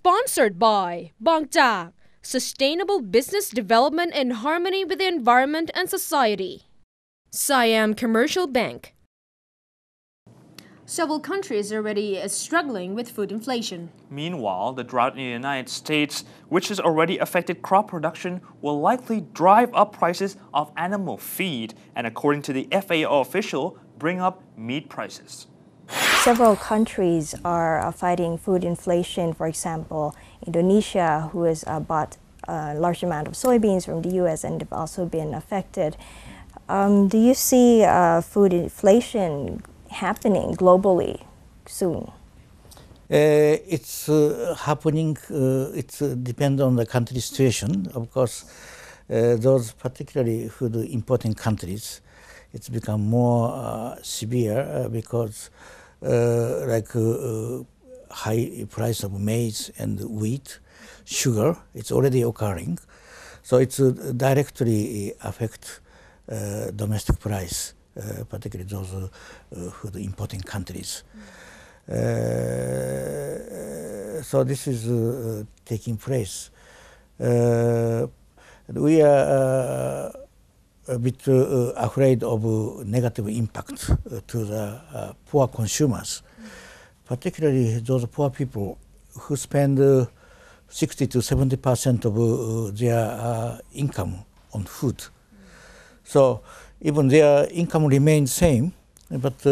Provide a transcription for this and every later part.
Sponsored by Bangtak, Sustainable Business Development in Harmony with the Environment and Society. Siam Commercial Bank. Several countries are already struggling with food inflation. Meanwhile, the drought in the United States, which has already affected crop production, will likely drive up prices of animal feed and, according to the FAO official, bring up meat prices. Several countries are fighting food inflation. For example, Indonesia, who has bought a large amount of soybeans from the US and have also been affected. Do you see food inflation happening globally soon? It's happening. It depends on the country situation. Of course, those particularly food importing countries, it's become more severe because high price of maize and wheat, sugar, it's already occurring. So it's directly affect domestic price, particularly those food importing countries. So this is taking place. We are a bit afraid of negative impact to the poor consumers, particularly those poor people who spend 60 to 70% of their income on food. So even their income remains same, but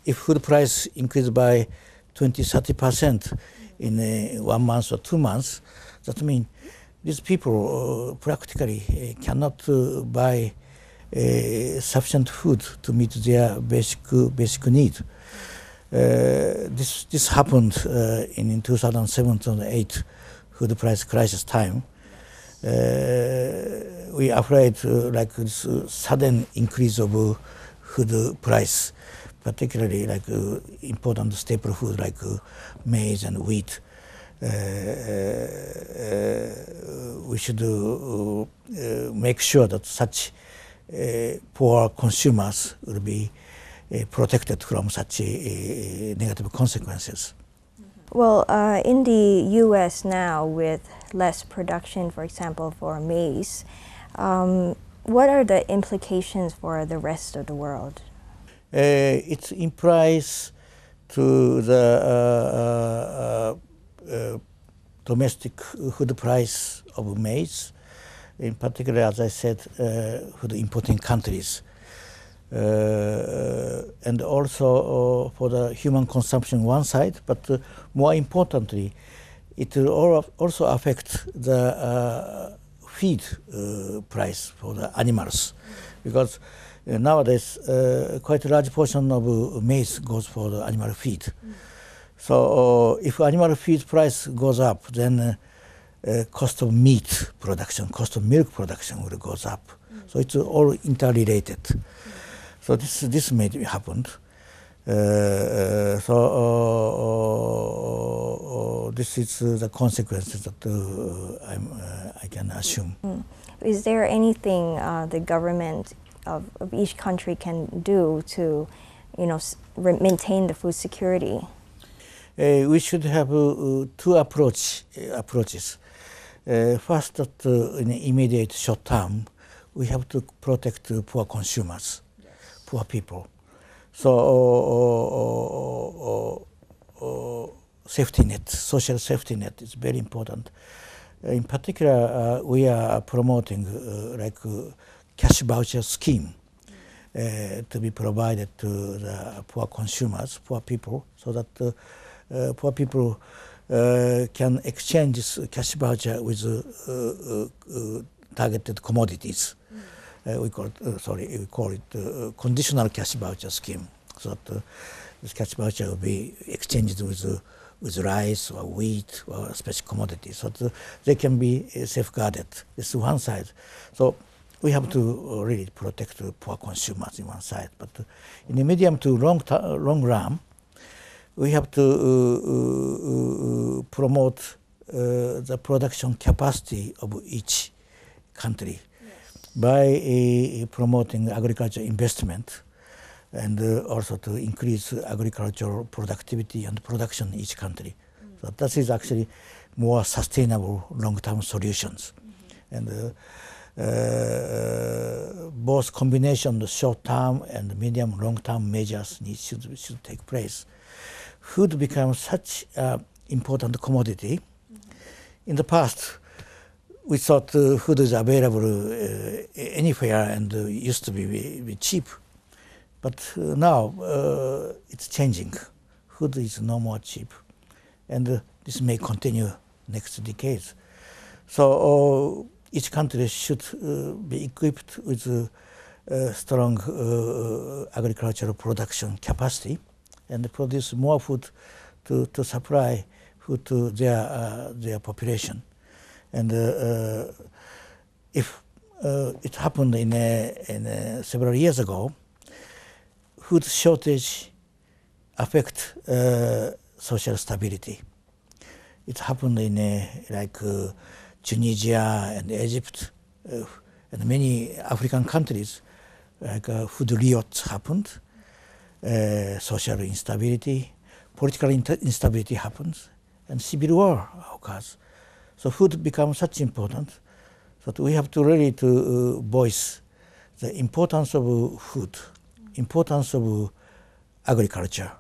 if food price increase by 20-30% in 1 month or 2 months, that means these people practically cannot buy sufficient food to meet their basic need. This happened in 2007-2008 food price crisis time. We are afraid like this sudden increase of food price, particularly like important staple food like maize and wheat. We should make sure that such poor consumers will be protected from such negative consequences. Well, in the US now, with less production, for example, for maize, what are the implications for the rest of the world? It implies to the domestic food price of maize, in particular, as I said, for the importing countries. And also for the human consumption one side, but more importantly, it will also affect the feed price for the animals, because nowadays quite a large portion of maize goes for the animal feed. So if animal feed price goes up, then cost of meat production, cost of milk production will goes up. So it's all interrelated. So this may happen. So this is the consequences that I can assume. Is there anything the government of each country can do to, maintain the food security? We should have two approaches. First, that in the immediate short term, we have to protect poor consumers, poor people. So safety net, social safety net is very important. In particular, we are promoting cash voucher scheme to be provided to the poor consumers, poor people, so that poor people can exchange this cash voucher with targeted commodities. We call it conditional cash voucher scheme, so that this cash voucher will be exchanged with rice or wheat or special commodities, so that they can be safeguarded. This is one side. So we have to really protect poor consumers in one side, but in the medium to long run, we have to promote the production capacity of each country by promoting agriculture investment, and also to increase agricultural productivity and production in each country. So that is actually more sustainable long-term solutions. And both combination of short-term and medium long-term measures should take place. Food becomes such an important commodity. In the past, we thought food is available anywhere and used to be cheap. But now it's changing. Food is no more cheap. And this may continue next decades. So each country should be equipped with strong agricultural production capacity and produce more food to supply food to their population. And if it happened in several years ago, food shortage affect social stability. It happened in like Tunisia and Egypt and many African countries. Like food riots happened, social instability, political instability happens, and civil war occurs. So food becomes such important that we have to really voice the importance of food, importance of agriculture,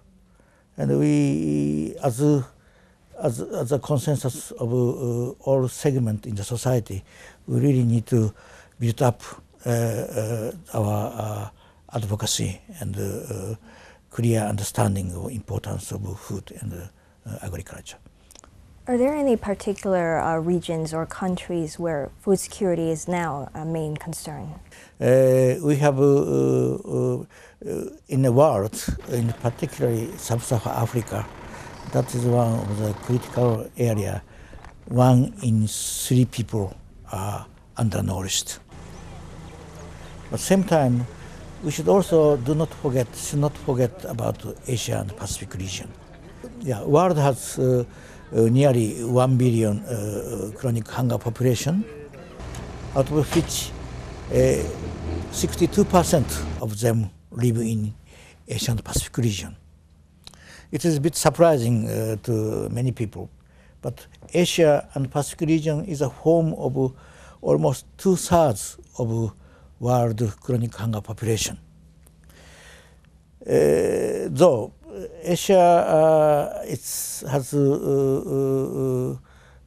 and we as a consensus of all segments in the society, we really need to build up our advocacy and clear understanding of importance of food and agriculture. Are there any particular regions or countries where food security is now a main concern? We have in the world, in particularly Sub-Saharan Africa, that is one of the critical area. 1 in 3 people are undernourished. At the same time, we should also should not forget about Asia and Pacific region. Yeah, world has nearly 1 billion chronic hunger population, out of which 62% of them live in Asia and Pacific region. It is a bit surprising to many people, but Asia and Pacific region is a home of almost 2/3 of world chronic hunger population. Though Asia has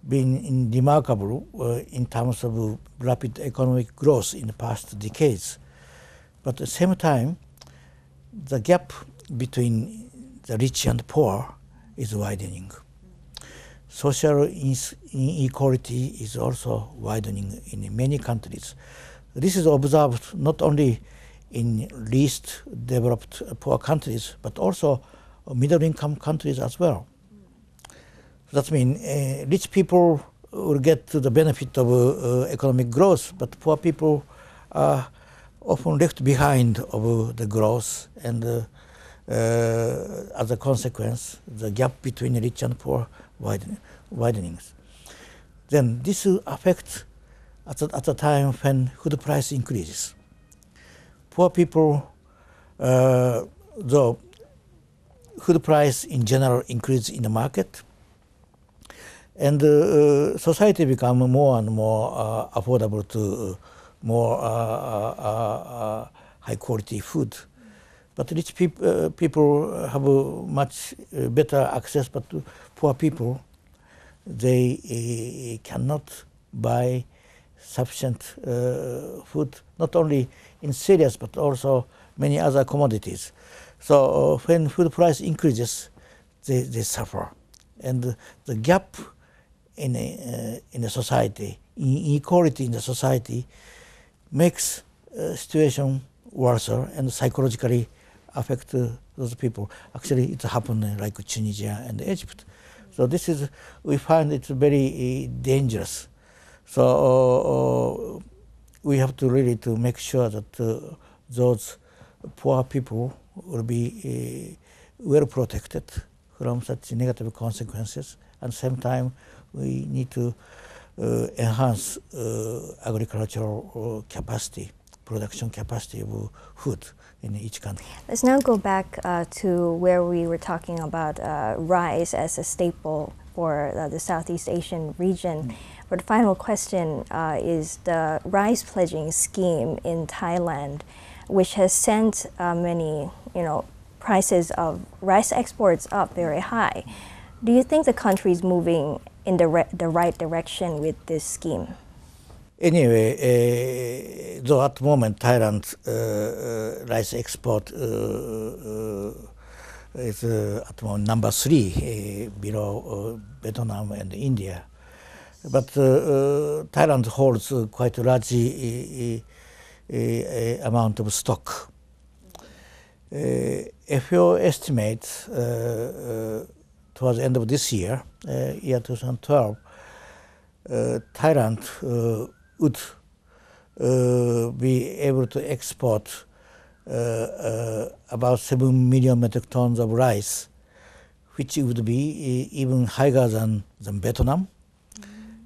been remarkable in terms of rapid economic growth in the past decades, but at the same time, the gap between the rich and poor is widening. Social inequality is also widening in many countries. This is observed not only in least developed poor countries, but also middle-income countries as well. That means rich people will get the benefit of economic growth, but poor people are often left behind of the growth, and as a consequence, the gap between rich and poor widening. Then this will affect at a time when food price increases. Poor people, though food price in general increases in the market, and society become more and more affordable to more high quality food. But rich people have much better access, but poor people, they cannot buy sufficient food, not only in cereals, but also many other commodities. So when food price increases, they suffer. And the gap in a society, inequality in the society, makes situation worse and psychologically affect those people. Actually, it happened like Tunisia and Egypt. So this is, we find it very dangerous. So we have to really make sure that those poor people will be well protected from such negative consequences. At the same time, we need to enhance agricultural capacity, production capacity of food in each country. Let's now go back to where we were talking about rice as a staple for the Southeast Asian region. For the final question is the rice pledging scheme in Thailand, which has sent many, prices of rice exports up very high. Do you think the country is moving in the right direction with this scheme? Anyway, though at the moment Thailand's rice export is at the moment number 3 below Vietnam and India, but Thailand holds quite a large amount of stock. FAO estimates towards the end of this year, year 2012, Thailand would be able to export about 7 million metric tons of rice, which would be even higher than Vietnam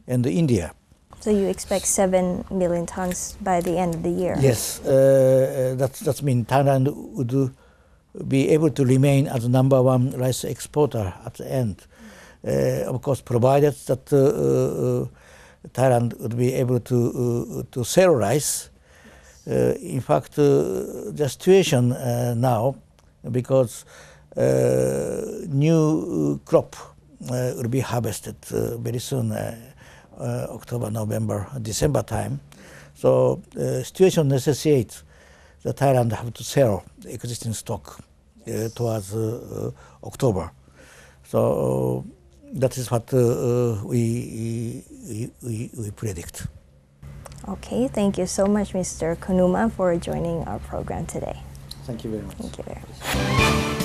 and India. So you expect 7 million tons by the end of the year? Yes, that means Thailand would be able to remain as the #1 rice exporter at the end. Of course, provided that Thailand would be able to sell rice. In fact, the situation now, because new crop will be harvested very soon, October, November, December time. So the situation necessitates that Thailand have to sell the existing stock towards October. So that is what we predict. Okay, thank you so much, Mr. Konuma, for joining our program today. Thank you very much. Thank you very much.